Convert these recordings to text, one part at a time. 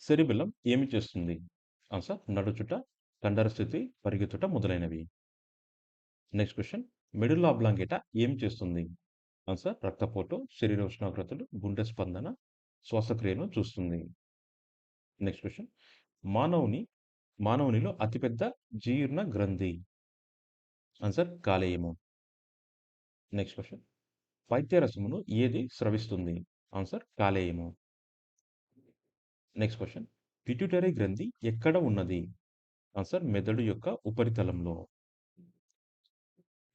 సెరిబెల్లమ్ ఏమి చేస్తుంది? ఆన్సర్ నడుచుట, కండర స్థితి, పరిగెత్తుట మొదలైనవి. Next question. మెడుల్లా ఆబ్లాంగేటా ఏమి చేస్తుంది? ఆన్సర్ రక్తపోటు, శరీర ఉష్ణోగ్రతలు, గుండె స్పందన, శ్వాసక్రియను చూస్తుంది. Next question. మానవుని మానవునిలో అతిపెద్ద జీర్ణ గ్రంథి. ఆన్సర్ కాలేయము. Next question. పైత్యరసమును ఏది స్రవిస్తుంది? ఆన్సర్ కాలేయము. Next question. పిట్యూటరీ గ్రంథి ఎక్కడ ఉన్నది? ఆన్సర్ మెదడు యొక్క ఉపరితలంలో.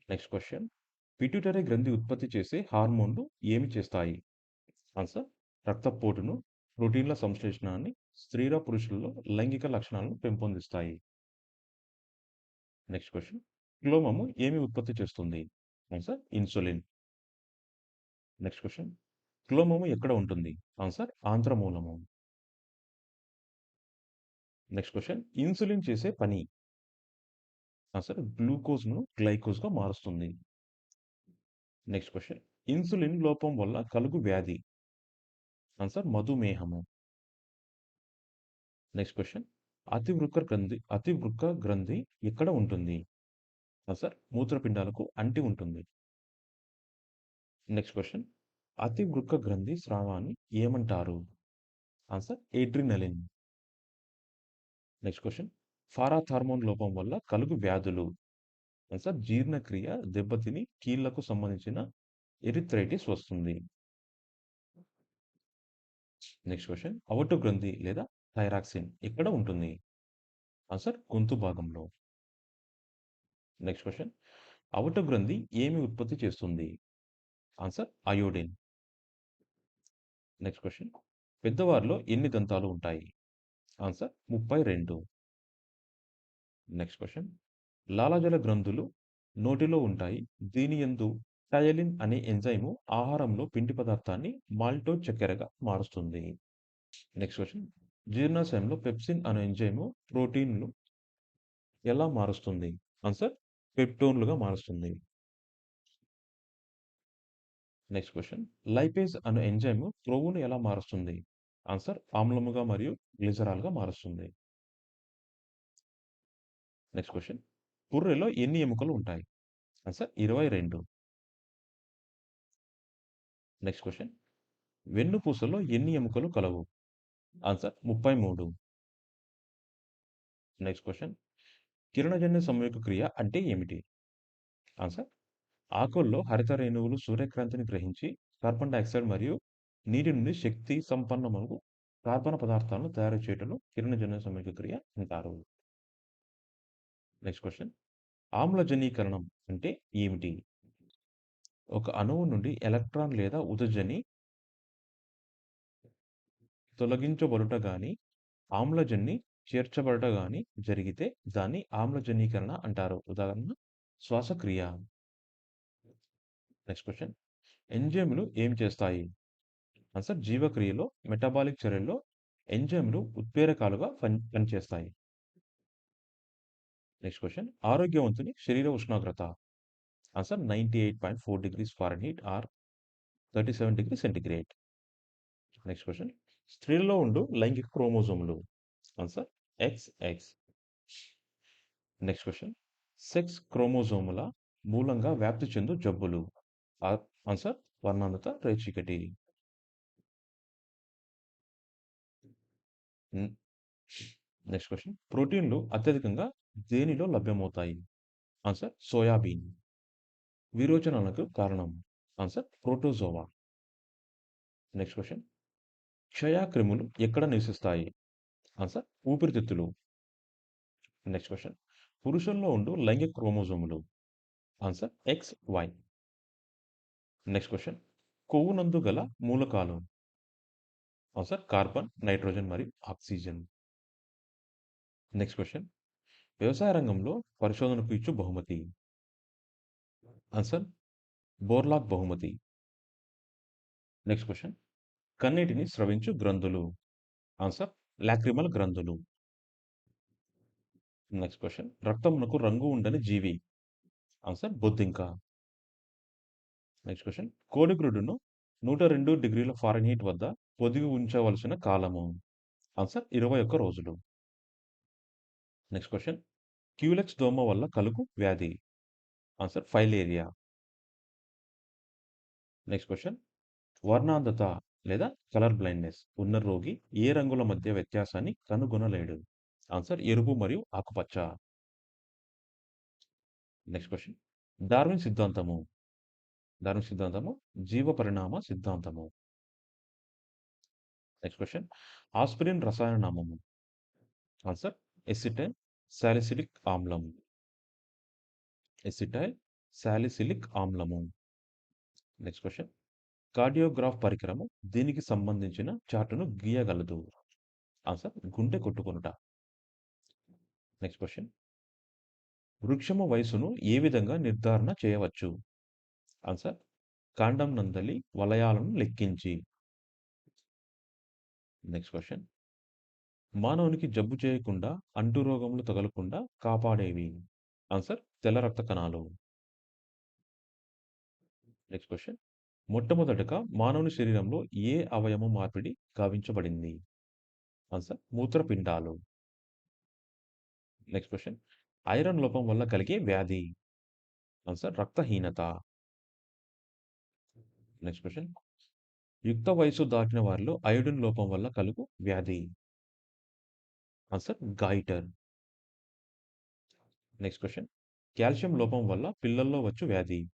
Next question. పిట్యూటరీ గ్రంథి ఉత్పత్తి చేసే హార్మోన్లు ఏమి చేస్తాయి? ఆన్సర్ రక్తపోటును, ప్రోటీన్ల సంశ్లేషణాన్ని, స్త్రీల పురుషులలో లైంగిక లక్షణాలను పెంపొందిస్తాయి. Next question. క్లోమము ఏమి ఉత్పత్తి చేస్తుంది? Answer insulin. Next question. క్లోమము ఎక్కడ ఉంటుంది? ఆన్సర్ ఆంత్రమూలము. Next question. ఇన్సులిన్ చేసే పని. ఆన్సర్ గ్లూకోజ్ను గ్లైకోజ్గా మారుస్తుంది. Next question. ఇన్సులిన్ లోపం వల్ల కలుగు వ్యాధి. ఆన్సర్ మధుమేహము. Next question. అతివృక్క గ్రంథి ఎక్కడ ఉంటుంది? ఆన్సర్ మూత్రపిండాలకు అంటి ఉంటుంది. Next question. అతివృక్క గ్రంథి స్రావాన్ని ఏమంటారు? Answer adrenaline. Next question. Parathormone లోపం వల్ల కలుగు వ్యాధులు. ఆన్సర్ జీర్ణక్రియ దెబ్బతిని కీళ్లకు సంబంధించిన ఎరిథ్రైటిస్ వస్తుంది. Next question. అవటు గ్రంథి లేదా థైరాక్సిన్ ఎక్కడ ఉంటుంది? ఆన్సర్ గొంతు భాగంలో. Next question. అవటు గ్రంథి ఏమి ఉత్పత్తి చేస్తుంది? Answer iodine. Next question. పెద్దవారిలో ఎన్ని దంతాలు ఉంటాయి? ఆన్సర్ 32. Next question. లాలాజల గ్రంథులు నోటిలో ఉంటాయి. దీని యందు టయలిన్ అనే ఎంజైము ఆహారంలో పిండి పదార్థాన్ని మాల్టోజ్ చక్కెరగా మారుస్తుంది. Next question. జీర్ణాశయంలో పెప్సిన్ అనే ఎంజైము ప్రోటీన్లు ఎలా మారుస్తుంది? ఆన్సర్ పెప్టోన్లుగా మారుస్తుంది. Next question. లైపేజ్ అనే ఎంజైము క్రొవ్వును ఎలా మారుస్తుంది? ఆన్సర్ ఆమ్లముగా మరియు గ్లిజరాల్గా మారుస్తుంది. Next question. పుర్రెలో ఎన్ని ఎముకలు ఉంటాయి? ఆన్సర్ 22. Next question. వెన్నుపూసలో ఎన్ని ఎముకలు కలవు? ఆన్సర్ 33. Next question. కిరణజన్య సంయోగ క్రియ అంటే ఏమిటి? ఆన్సర్ ఆకుల్లో హరిత రేణువులు సూర్యకాంతిని గ్రహించి కార్బన్ డయాక్సైడ్ మరియు నీటి నుండి శక్తి సంపన్నమగు కార్బన పదార్థాలను తయారు చేయటం కిరణజన్య సంయోగ క్రియ అంటారు. Next question. ఆమ్లజనీకరణం అంటే ఏమిటి? ఒక అణువు నుండి ఎలక్ట్రాన్ లేదా ఉదజని తొలగించబడుట గాని ఆమ్లజన్ని చేర్చబడుట గాని జరిగితే దాన్ని ఆమ్లజనీకరణ అంటారు. ఉదాహరణ శ్వాసక్రియ. Next question. ఎంజైములు ఏం చేస్తాయి? ఆన్సర్ జీవక్రియలో మెటబాలిక్ చర్యల్లో ఎంజైములు ఉత్ప్రేరకాలుగా పనిచేస్తాయి. Next question. ఆరోగ్యవంతుని శరీర ఉష్ణోగ్రత. Answer 98.4 degrees Fahrenheit or 37 degree centigrade. Next question. స్త్రీలలో ఉండు లైంగిక క్రోమోజోములు. Answer XX. Next question. Sex క్రోమోజోముల మూలంగా వ్యాప్తి చెందు జబ్బులు. ఆన్సర్ వర్ణాంధత, రేచీకటి. Next question. ప్రోటీన్లు అత్యధికంగా దేనిలో లభ్యమవుతాయి? Answer soybean. విరోచనాలకు కారణం? Answer protozoa. Next question. క్షయక్రిములు ఎక్కడ నివసిస్తాయి? ఆన్సర్ ఊపిరితిత్తులు. Next question. పురుషుల్లో ఉండు లైంగిక క్రోమోజోములు. Answer XY. Next question. కొవ్వునందు గల మూలకాలు. ఆన్సర్ కార్బన్, నైట్రోజన్ మరియు ఆక్సిజన్. Next question. వ్యవసాయ రంగంలో పరిశోధనకు ఇచ్చు బహుమతి. ఆన్సర్ బోర్లాగ్ బహుమతి. Next question. కన్నీటిని స్రవించు గ్రంథులు. ఆన్సర్ లాక్రిమల్ గ్రంథులు. Next question. రక్తమునకు రంగు ఉండని జీవి. ఆన్సర్ బొద్దింక. Next question. కోడిగ్రుడ్డును 102 డిగ్రీల ఫారెన్హీట్ వద్ద పొదిగి ఉంచవలసిన కాలము. ఆన్సర్ 21 రోజులు. Next question. క్యూలెక్స్ దోమ వల్ల కలుగు వ్యాధి. Answer filaria. Next question. వర్ణాంధత లేదా కలర్ బ్లైండ్‌నెస్ ఉన్న రోగి ఏ రంగుల మధ్య వ్యత్యాసాన్ని కనుగొనలేడు? ఆన్సర్ ఎరుపు మరియు ఆకుపచ్చ. Next question. డార్విన్ సిద్ధాంతము. డార్విన్ సిద్ధాంతము జీవ పరిణామ సిద్ధాంతము. Next question. ఆస్పిరిన్ రసాయన నామము. ఆన్సర్ ఎసిటైల్ సాలిసిలిక్ ఆమ్లం. ఎసిటైల్ సాలిసిలిక్ ఆమ్లము. Next question. కార్డియోగ్రాఫ్ పరికరము దీనికి సంబంధించిన చార్టును గీయగలదు? ఆన్సర్ గుండె కొట్టుకొనుట. Next question. వృక్షము వయస్సును ఏ విధంగా నిర్ధారణ చేయవచ్చు? ఆన్సర్ కాండం నందలి వలయాలను లెక్కించి. Next question. మానవునికి జబ్బు చేయకుండా అంటురోగములు తగలకుండా కాపాడేవి? ఆన్సర్ తెల్ల రక్త కణాలు. Next question. మొట్టమొదటగా మానవుని శరీరంలో ఏ అవయవ మార్పిడి గావించబడింది? ఆన్సర్ మూత్రపిండాలు. Next question. ఐరన్ లోపం వల్ల కలిగే వ్యాధి? ఆన్సర్ రక్తహీనత. Next question. యుక్త వయస్సు దాటిన వారిలో అయోడిన్ లోపం వల్ల కలుగు వ్యాధి? Answer goitre. Next question. Calcium లోపం వల్ల పిల్లల్లో వచ్చు వ్యాధి?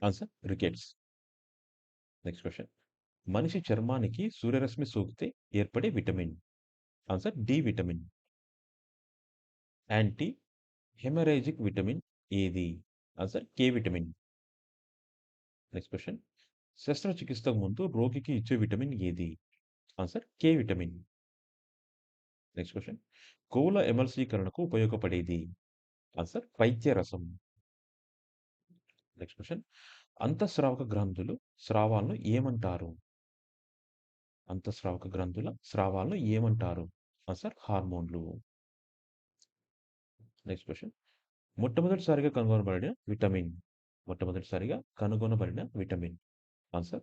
Answer rickets. Next question. మనిషి చర్మానికి సూర్యరశ్మి సోకితే ఏర్పడే vitamin? Answer D vitamin. Anti haemorrhagic vitamin ఏది? Answer K vitamin. Next question. శస్త్రచికిత్సకు ముందు రోగికి ఇచ్చే విటమిన్ ఏది? Answer K vitamin. Next question. కొవ్వుల ఎమల్సీకరణకు ఉపయోగపడేది? ఆన్సర్ పైత్యరసం. Next question. అంతఃస్రావక గ్రంథులు స్రావాలను ఏమంటారు? అంతఃస్రావక గ్రంథుల స్రావాలను ఏమంటారు? ఆన్సర్ హార్మోన్లు. Next question. మొట్టమొదటిసారిగా కనుగొనబడిన విటమిన్? మొట్టమొదటిసారిగా కనుగొనబడిన vitamin. Answer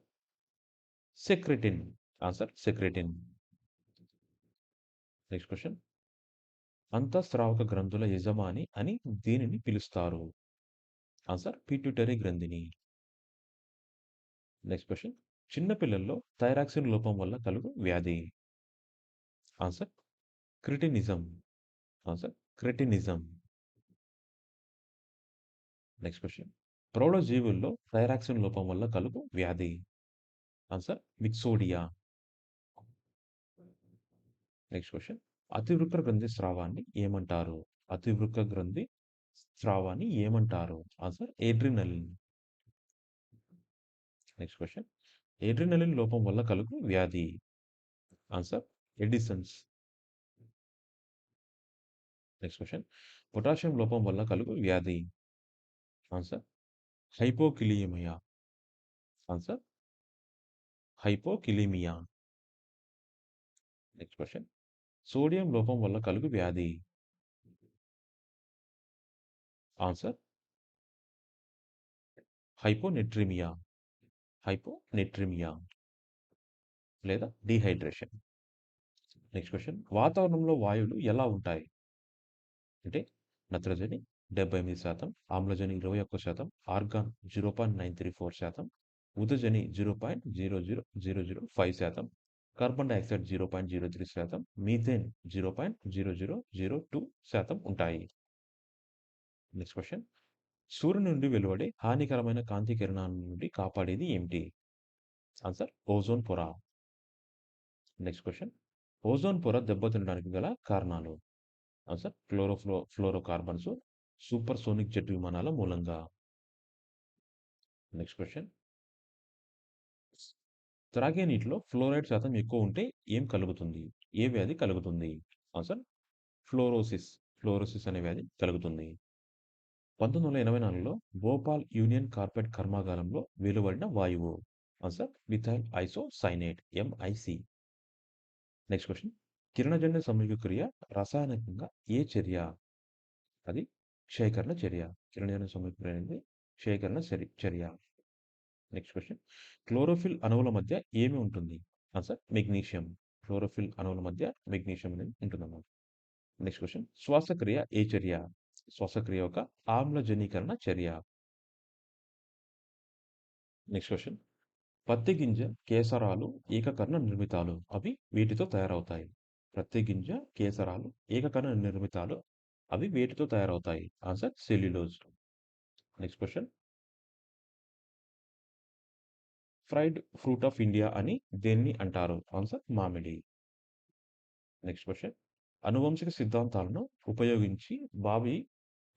secretin. Answer secretin. Next question. అంతఃస్రావక గ్రంథుల యజమాని అని దేనిని పిలుస్తారు? ఆన్సర్ పిట్యూటరీ గ్రంథిని. Next question. చిన్న పిల్లల్లో థైరాక్సిన్ లోపం వల్ల కలుగు వ్యాధి? Answer cretinism. Answer cretinism. Next question. ప్రౌఢజీవుల్లో థైరాక్సిన్ లోపం వల్ల కలుగు వ్యాధి? ఆన్సర్ విక్సోడియా. Next question. అతివృక్క గ్రంథి స్రావాన్ని ఏమంటారు? అతివృక్క గ్రంథి స్రావాన్ని ఏమంటారు? Answer adrenaline. Next question. Adrenaline లోపం వల్ల కలుగు వ్యాధి? Answer Addison's. Next question. Potassium లోపం వల్ల కలుగు వ్యాధి? Answer hypokalaemia. Answer hypokalaemia. Next question. Sodium లోపం వల్ల కలుగు వ్యాధి? ఆన్సర్ హైపోనెట్రిమియా. హైపోనెట్రిమియా లేదా డీహైడ్రేషన్. Next question. వాతావరణంలో వాయువులు ఎలా ఉంటాయి? అంటే నత్రజని 78%, ఆమ్లజని 21%, ఆర్గాన్ 0.934%, ఉదజని 0.00005%, కార్బన్ డయాక్సైడ్ 0.03%, మీథేన్ 0.0002% ఉంటాయి. Next question. సూర్యుని నుండి వెలువడే హానికరమైన కాంతి కిరణాల నుండి కాపాడేది ఏమిటి? ఆన్సర్ ఓజోన్ పొర. Next question. ఓజోన్ పొర దెబ్బతినడానికి గల కారణాలు? Answer fluorocarbons, super sonic jet విమానాల మూలంగా. Next question. త్రాగే నీటిలో ఫ్లోరైడ్ శాతం ఎక్కువ ఉంటే ఏం కలుగుతుంది? ఏ వ్యాధి కలుగుతుంది? Answer fluorosis. ఫ్లోరోసిస్ అనే వ్యాధి కలుగుతుంది. 1984లో భోపాల్ యూనియన్ కార్బైడ్ కర్మాగారంలో వెలువడిన వాయువు? Answer methyl isocyanate MIC. Next question. కిరణజన్య సంయోగక్రియ రసాయనికంగా ఏ చర్య? అది క్షయకరణ చర్య. కిరణజన్య సంయోగక్రియ అనేది క్షయకరణ చర్య. Next question. క్లోరోఫిల్ అణువుల మధ్య ఏమి ఉంటుంది? Answer magnesium. క్లోరోఫిల్ అణువుల మధ్య మెగ్నీషియం అనేది ఉంటుందన్నమాట. Next question. శ్వాసక్రియ ఏ చర్య? శ్వాసక్రియ ఒక ఆమ్లజనీకరణ చర్య. Next question. పత్తి గింజ కేసరాలు ఏకకర్ణ నిర్మితాలు. అవి వీటితో తయారవుతాయి. పత్తి గింజ కేసరాలు ఏకకర్ణ నిర్మితాలు. అవి వేటితో తయారవుతాయి? Answer cellulose. Next question. Fried fruit of India అని దేన్ని అంటారు? ఆన్సర్ మామిడి. Next question. అనువంశిక సిద్ధాంతాలను ఉపయోగించి భావి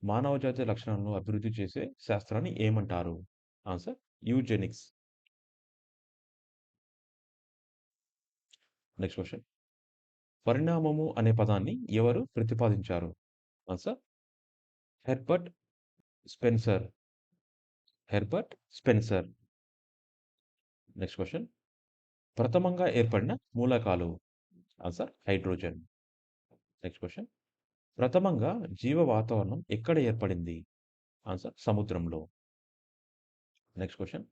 మానవజాతి లక్షణాలను అభివృద్ధి చేసే శాస్త్రాన్ని ఏమంటారు? Answer eugenics. Next question. పరిణామము అనే పదాన్ని ఎవరు ప్రతిపాదించారు? Answer Herbert Spencer. Herbert Spencer. Next question. ప్రథమంగా ఏర్పడిన మూలకాలు. Answer hydrogen. Next question. ప్రథమంగా జీవ వాతావరణం ఎక్కడ ఏర్పడింది? ఆన్సర్ సముద్రంలో. Next question.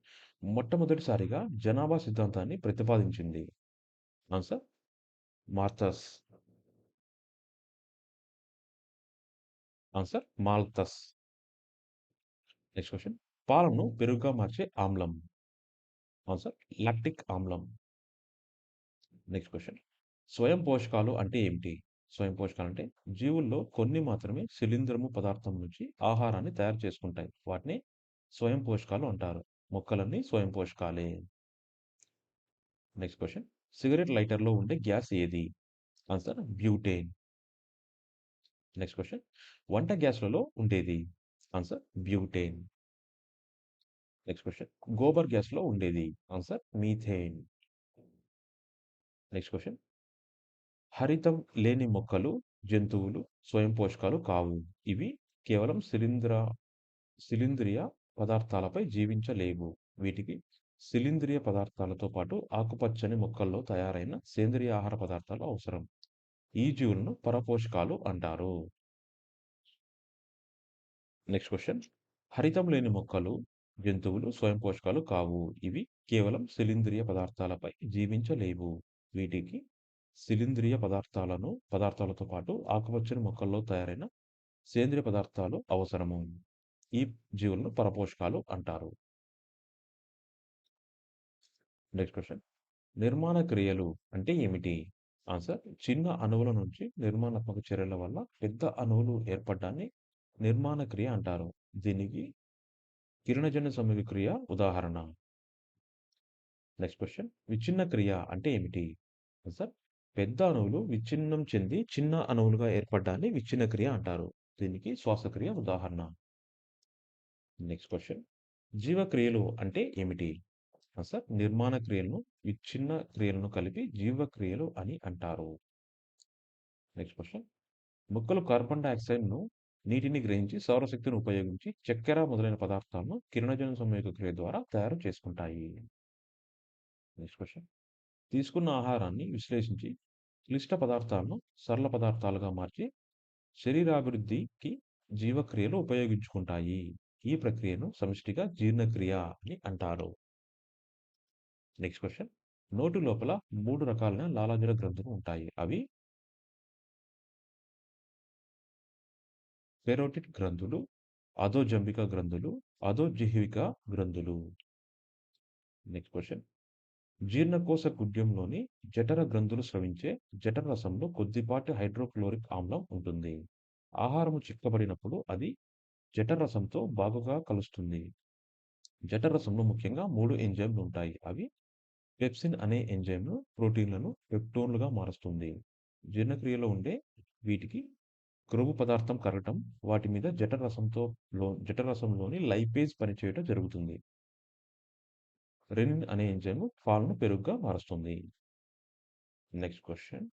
మొట్టమొదటిసారిగా జనాభా సిద్ధాంతాన్ని ప్రతిపాదించింది? Answer Malthus. Answer Malthus. Next question. పాలను పెరుగుగా మార్చే ఆమ్లం. ఆన్సర్ లాక్టిక్ ఆమ్లం. Next question. స్వయం పోషకాలు అంటే ఏమిటి? స్వయం పోషకాలు అంటే జీవుల్లో కొన్ని మాత్రమే శిలీంధ్రము పదార్థం నుంచి ఆహారాన్ని తయారు చేసుకుంటాయి. వాటిని స్వయం పోషకాలు అంటారు. మొక్కలన్నీ స్వయం పోషకాలే. Next question. సిగరెట్ లైటర్లో ఉండే గ్యాస్ ఏది? Answer butane. Next question. వంట గ్యాస్లలో ఉండేది? Answer butane. Next question. గోబర్ గ్యాస్లో ఉండేది? Answer methane. Next question. హరితం లేని మొక్కలు, జంతువులు స్వయం పోషకాలు కావు. ఇవి కేవలం శిలీంద్రియ పదార్థాలపై జీవించలేవు. వీటికి శిలీంద్రియ పదార్థాలతో పాటు ఆకుపచ్చని మొక్కల్లో తయారైన సేంద్రియ ఆహార పదార్థాలు అవసరం. ఈ జీవులను పరపోషకాలు అంటారు. Next question. హరితం లేని మొక్కలు, జంతువులు స్వయం పోషకాలు కావు. ఇవి కేవలం శిలీంద్రియ పదార్థాలపై జీవించలేవు. వీటికి శిలీంద్రియ పదార్థాలతో పాటు ఆకుపచ్చని మొక్కల్లో తయారైన సేంద్రియ పదార్థాలు అవసరము. ఈ జీవులను పరపోషకాలు అంటారు. Next question. నిర్మాణ క్రియలు అంటే ఏమిటి? ఆన్సర్ చిన్న అణువుల నుంచి నిర్మాణాత్మక చర్యల వల్ల పెద్ద అణువులు ఏర్పడడాన్ని నిర్మాణ క్రియ అంటారు. దీనికి కిరణజన్య సంయోగ క్రియ ఉదాహరణ. Next question. విచ్ఛిన్న క్రియ అంటే ఏమిటి? ఆన్సర్ పెద్ద అణువులు విచ్ఛిన్నం చెంది చిన్న అణువులుగా ఏర్పడడాన్ని విచ్ఛిన్న క్రియ అంటారు. దీనికి శ్వాసక్రియ ఉదాహరణ. Next question. జీవక్రియలు అంటే ఏమిటి? ఆన్సర్ నిర్మాణ క్రియలను విచ్ఛిన్న క్రియలను కలిపి జీవక్రియలు అని అంటారు. Next question. మొక్కలు కార్బన్ డయాక్సైడ్ను నీటిని గ్రహించి సౌరశక్తిని ఉపయోగించి చక్కెర మొదలైన పదార్థాలను కిరణజన్య సంయోగ క్రియ ద్వారా తయారు చేసుకుంటాయి. Next question. తీసుకున్న ఆహారాన్ని విశ్లేషించి క్లిష్ట పదార్థాలను సరళ పదార్థాలుగా మార్చి శరీరాభివృద్ధికి జీవక్రియలు ఉపయోగించుకుంటాయి. ఈ ప్రక్రియను సమిష్టిగా జీర్ణక్రియ అని అంటారు. Next question. నోటి లోపల 3 రకాలైన లాలాజల గ్రంథులు ఉంటాయి. అవి పెరోటిడ్ గ్రంథులు, అధోజంబిక గ్రంథులు, అధోజిహ్విక గ్రంథులు. Next question. జీర్ణకోశ గుడ్యంలోని జఠర గ్రంథులు స్రవించే జఠర రసంలో కొద్దిపాటి హైడ్రోక్లోరిక్ ఆమ్లం ఉంటుంది. ఆహారము చిక్కబడినప్పుడు అది జఠర రసంతో బాగుగా కలుస్తుంది. జఠర రసంలో ముఖ్యంగా 3 ఎంజైమ్లు ఉంటాయి. అవి పెప్సిన్ అనే ఎంజైమ్ను ప్రోటీన్లను పెప్టోన్లుగా మారుస్తుంది. జీర్ణక్రియలో ఉండే వీటికి క్రొవ్వు పదార్థం కరగటం, వాటి మీద జఠరరసంలోని లైపేజ్ పనిచేయటం జరుగుతుంది. రెనిన్ అనే ఎంజైమ్ పాలను పెరుగుగా మారుస్తుంది. Next question.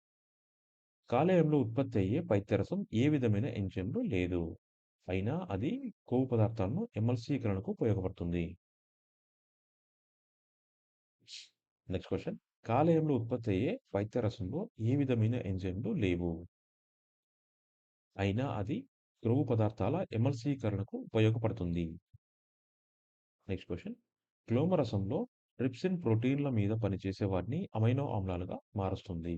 కాలేయంలో ఉత్పత్తి అయ్యే పైత్యరసం ఏ విధమైన ఎంజైమ్‌లో లేదు. అయినా అది కొవ్వు పదార్థాలను ఎమల్సీకరణకు ఉపయోగపడుతుంది. Next question. కాలేయంలో ఉత్పత్తి అయ్యే పైత్యరసంలో ఏ విధమైన ఎంజైమ్‌లు లేవు. అయినా అది క్రొవ్వు పదార్థాల ఎమల్సీకరణకు ఉపయోగపడుతుంది. Next question. క్లోమ రసంలో ట్రిప్సిన్ ప్రోటీన్‌ల మీద పనిచేసే వాటిని అమైనో ఆమ్లాలుగా మారుస్తుంది.